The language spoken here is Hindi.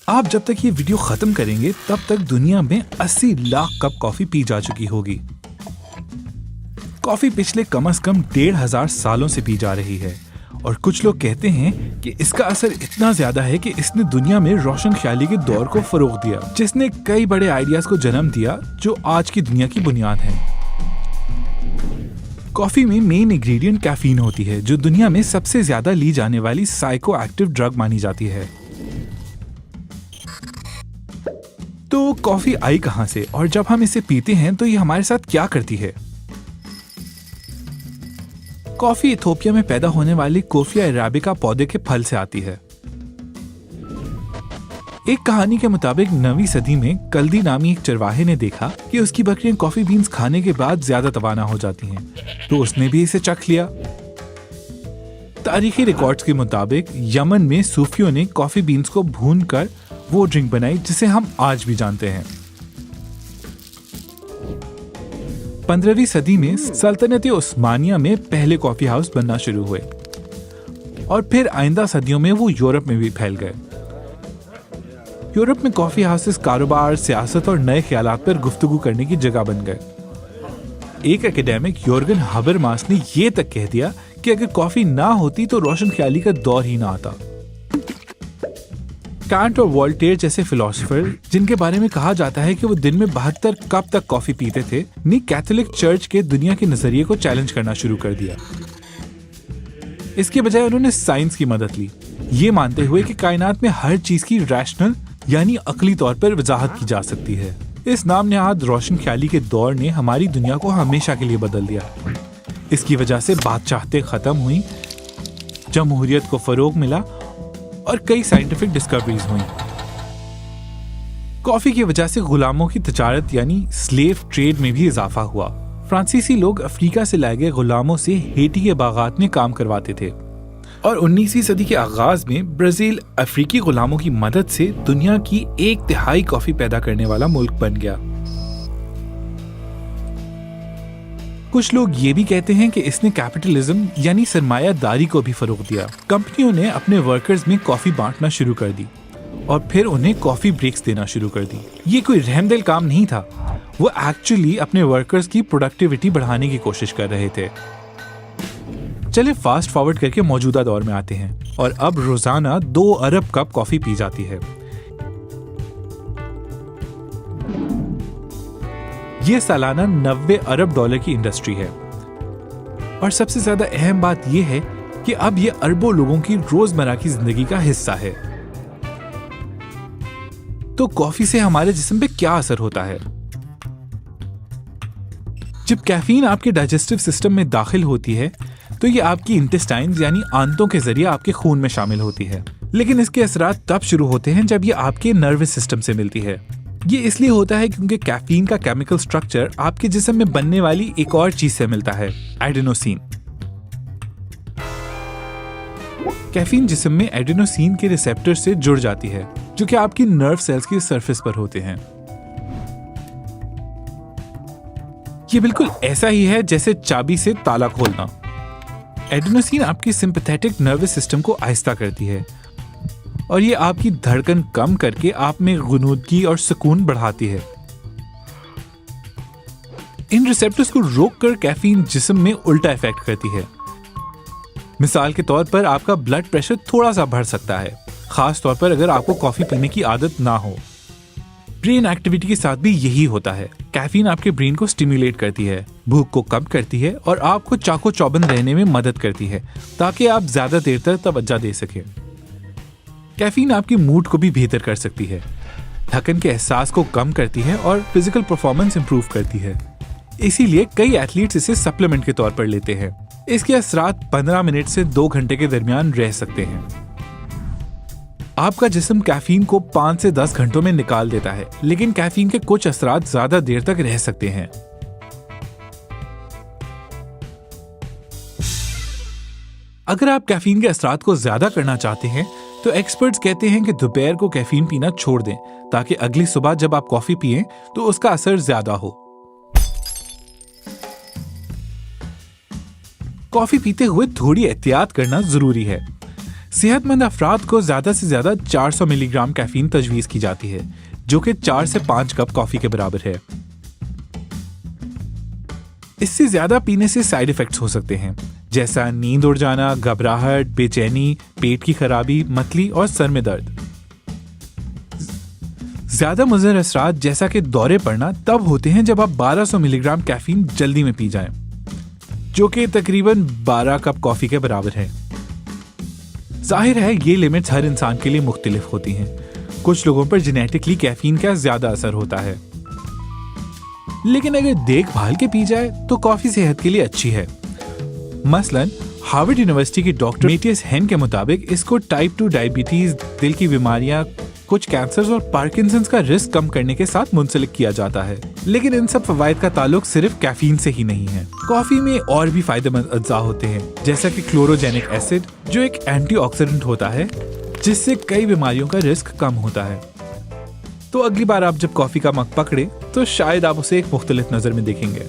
आप जब तक ये वीडियो खत्म करेंगे तब तक दुनिया में 80 लाख कप कॉफी पी जा चुकी होगी। कॉफी पिछले कम से कम 1500 सालों से पी जा रही है और कुछ लोग कहते हैं कि इसका असर इतना ज्यादा है कि इसने दुनिया में रोशन ख्याली के दौर को फरोग दिया, जिसने कई बड़े आइडियाज को जन्म दिया जो आज की दुनिया की बुनियाद है। कॉफी में मेन इंग्रेडिएंट कैफीन होती है, जो दुनिया में सबसे ज्यादा ली जाने वाली साइको एक्टिव ड्रग मानी जाती है। तो कॉफी आई कहां से और जब हम इसे पीते हैं तो ये हमारे साथ क्या करती है? कॉफी इथोपिया में पैदा होने वाली कोफिया अराबिका पौधे के फल से आती है। एक कहानी के मुताबिक 9वीं सदी में कल्दी नामी एक चरवाहे ने देखा कि उसकी बकरियां कॉफी बीन्स खाने के बाद ज्यादा तवाना हो जाती हैं, तो उसने भी इसे चख लिया। तारीखी रिकॉर्ड्स के मुताबिक यमन में सूफियों ने कॉफी बीन्स को भूनकर वो ड्रिंक बनाई जिसे हम आज भी जानते हैं। 15वीं सदी में सल्तनत उस्मानिया में पहले कॉफी हाउस बनना शुरू हुए और फिर आइंदा सदियों में वो यूरोप में भी फैल गए। यूरोप में कॉफी हाउसेस कारोबार, सियासत और नए ख्यालात पर गुफ्तगू करने की जगह बन गए। एक एकेडमिक योर्गन हबरमास ने ये तक कह दिया कि अगर कॉफी ना होती तो रोशन ख्याली का दौर ही ना आता। कांट और वोल्टेयर जैसे फिलोसोफर, जिनके बारे में कहा जाता है कि वो दिन में 72 कप तक कॉफी पीते थे, ने कैथोलिक चर्च के दुनिया के नजरिए को चैलेंज करना शुरू कर दिया। इसके बजाय उन्होंने साइंस की मदद ली, ये मानते हुए कि कायनात में हर चीज की रैशनल यानी अकली तौर पर वजाहत की जा सकती है। इस नाम नेहाद रोशन ख्याली के दौर ने हमारी दुनिया को हमेशा के लिए बदल दिया। इसकी वजह से बादशाहतें खत्म हुई, जमहूरियत को फरोग मिला और कई साइंटिफिक डिस्कवरीज हुई। कॉफी की वजह से गुलामों की तजारत यानी स्लेव ट्रेड में भी इजाफा हुआ। फ्रांसीसी लोग अफ्रीका से लाए गए गुलामों से हेटी के बागात में काम करवाते थे और 19वीं सदी के आगाज में ब्राजील अफ्रीकी गुलामों की मदद से दुनिया की 1/3 कॉफी पैदा करने वाला मुल्क बन गया। कुछ लोग ये भी कहते हैं कि इसने कैपिटलिज्म यानी सरमायादारी को भी फरोग दिया। कंपनियों ने अपने वर्कर्स में कॉफी बांटना शुरू कर दी और फिर उन्हें कॉफी ब्रेक्स देना शुरू कर दी। ये कोई रहमदिल काम नहीं था, वो एक्चुअली अपने वर्कर्स की प्रोडक्टिविटी बढ़ाने की कोशिश कर रहे थे। चले फास्ट फॉरवर्ड करके मौजूदा दौर में आते हैं और अब रोजाना 2 अरब कप कॉफी पी जाती है। यह सालाना 90 अरब डॉलर की इंडस्ट्री है और सबसे ज्यादा अहम बात यह है कि अब यह अरबों लोगों की रोजमर्रा की जिंदगी का हिस्सा है। तो कॉफी से हमारे जिस्म पे क्या असर होता है? जब कैफीन आपके डाइजेस्टिव सिस्टम में दाखिल होती है तो ये आपकी इंटेस्टाइन्स यानी आंतों के जरिए आपके खून में शामिल होती है, लेकिन इसके असरात तब शुरू होते हैं जब ये आपके नर्वस सिस्टम से मिलती है। ये इसलिए होता है क्योंकि कैफीन का केमिकल स्ट्रक्चर आपके जिस्म में बनने वाली एक और चीज से मिलता है, एडेनोसिन। कैफीन जिस्म में एडेनोसिन के रिसेप्टर से जुड़ जाती है, जो कि आपकी नर्व सेल्स की सरफेस पर होते हैं। ये बिल्कुल ऐसा ही है जैसे चाबी से ताला खोलना। एडेनोसिन आपकी सिंपैथेटिक नर्वस सिस्टम को आहिस्ता करती है और ये आपकी धड़कन कम करके आप में गुनूदगी और सुकून बढ़ाती है। इन रिसेप्टर्स को रोककर कैफीन जिस्म में उल्टा इफेक्ट करती है। मिसाल के तौर पर आपका ब्लड प्रेशर थोड़ा सा बढ़ सकता है, खास तौर पर अगर आपको कॉफी पीने की आदत ना हो। ब्रेन एक्टिविटी के साथ भी यही होता है। कैफीन आपके ब्रेन को स्टिमुलेट करती है, भूख को कम करती है और आपको चाको चौबंद रहने में मदद करती है ताकि आप ज्यादा देर तक तवज्जो दे सकें। कैफीन आपके मूड को भी बेहतर कर सकती है, थकन के एहसास को कम करती है और फिजिकल परफॉर्मेंस इंप्रूव करती है। इसीलिए कई एथलीट्स इसे सप्लीमेंट के तौर पर लेते हैं। इसके असरात 15 मिनट से 2 घंटे के दरमियान रह सकते हैं। आपका जिस्म कैफीन को 5 से 10 घंटों में निकाल देता है, लेकिन कैफीन के कुछ असरात ज्यादा देर तक रह सकते हैं। अगर आप कैफीन के असरात को ज्यादा करना चाहते हैं तो एक्सपर्ट्स कहते हैं कि दोपहर को कैफीन पीना छोड़ दें ताकि अगली सुबह जब आप कॉफी पिएं तो उसका असर ज्यादा हो। कॉफी पीते हुए थोड़ी एहतियात करना जरूरी है। सेहतमंद अफराद को ज्यादा से ज्यादा 400 मिलीग्राम कैफीन तजवीज की जाती है, जो कि 4 से 5 कप कॉफी के बराबर है। इससे ज्यादा पीने से साइड इफेक्ट्स हो सकते हैं, जैसा नींद उड़ जाना, घबराहट, बेचैनी, पेट की खराबी, मतली और सर में दर्द। ज्यादा मुज़र असरात जैसा कि दौरे पड़ना तब होते हैं जब आप 1200 मिलीग्राम कैफीन जल्दी में पी जाएं, जो कि तकरीबन 12 कप कॉफी के बराबर है। जाहिर है ये लिमिट्स हर इंसान के लिए मुख्तलिफ होती हैं। कुछ लोगों पर जेनेटिकली कैफीन का ज्यादा असर होता है, लेकिन अगर देखभाल के पी जाए तो कॉफी सेहत के लिए अच्छी है। मसलन हार्वर्ड यूनिवर्सिटी के डॉक्टर मेटियस हेन के मुताबिक इसको टाइप 2 डायबिटीज, दिल की बीमारियां, कुछ कैंसर्स और पार्किंसंस का रिस्क कम करने के साथ मुंसलिक किया जाता है। लेकिन इन सब फवायद का ताल्लुक सिर्फ कैफीन से ही नहीं है। कॉफी में और भी फायदेमंद अज्जा होते हैं, जैसा कि क्लोरोजेनिक एसिड, जो एक एंटीऑक्सीडेंट होता है जिससे कई बीमारियों का रिस्क कम होता है। तो अगली बार आप जब कॉफी का मग पकड़े तो शायद आप उसे एक मुख्तलिफ नजर में देखेंगे।